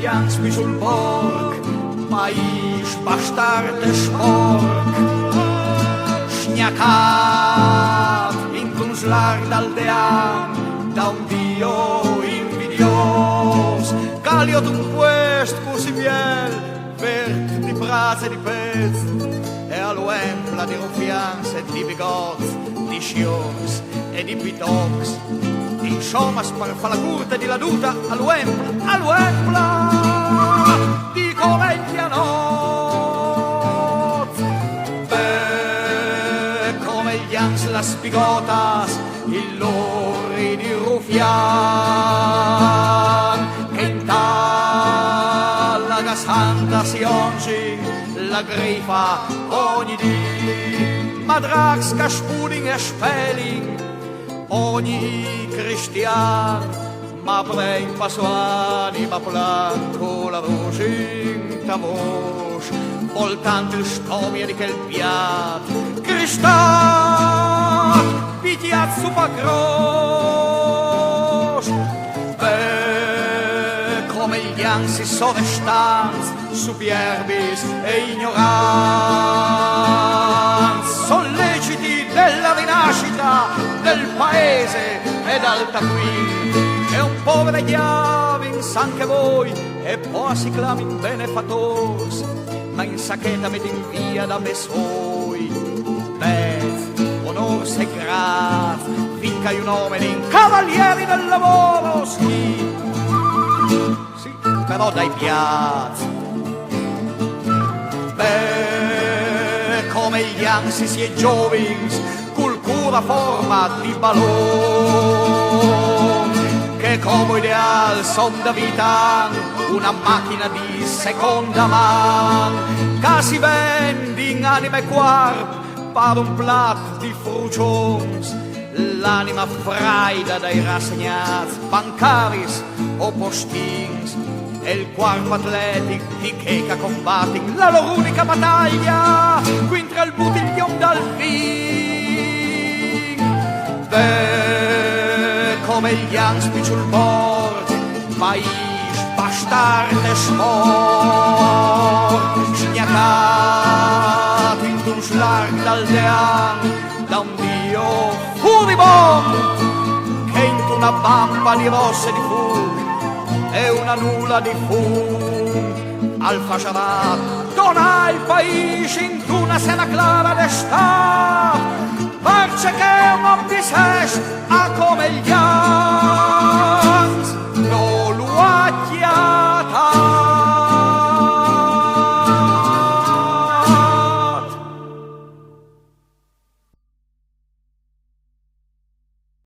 Jansby sul borg, ma ich bastarte sporc, sgnacat in un slar d'aldean, da un dio invidios, caliot un puest così viel, vert di braza e di pezz, e all'empla di rufians e di bigots, di sciors e di bitox, insomma sparfa la curta e di laduta all'empla di Coveglianot. Beh, Coveglians las bigotas, il lori di rufian, che in talla santa si ongi la grifa ogni dì, ma drax ca spuding e spelling ogni cristian, ma brein pasuani, ma blanco la voce in tavos, voltante il stomia di quel piat, cristat, pitiat super gros. Beh, come gli ansi sovestanz, superbis e ignoranz, solleciti della rinascita del paese ed alta qui, e un povero chiavins anche voi, e poi si clamin benefators, ma in sacchetta met in via da besoi, bez, onor se graz, finca un uomo in cavalieri del lavoro, sì, sì, però dai piazzi. Beh, come gli ansi si è giovins, cultura forma di ballon, che come ideal son da vita una macchina di seconda man, che si vendi in anime quarp per un plat di frucions, l'anima fraida dai rassegnats bancaris o postins, e il quarto atletic di che combatting la loro unica battaglia qui tra il butiglion dal vin. Beh, come gli anspi sul bord, país bastarde sport, sgnacat in un slag d'aldean, da un dio furibond, che in una bampa di rosse di fug e una nulla di fum al fasciarat dona il paese in una sera clara d'estate, parce che non vi ses a come gli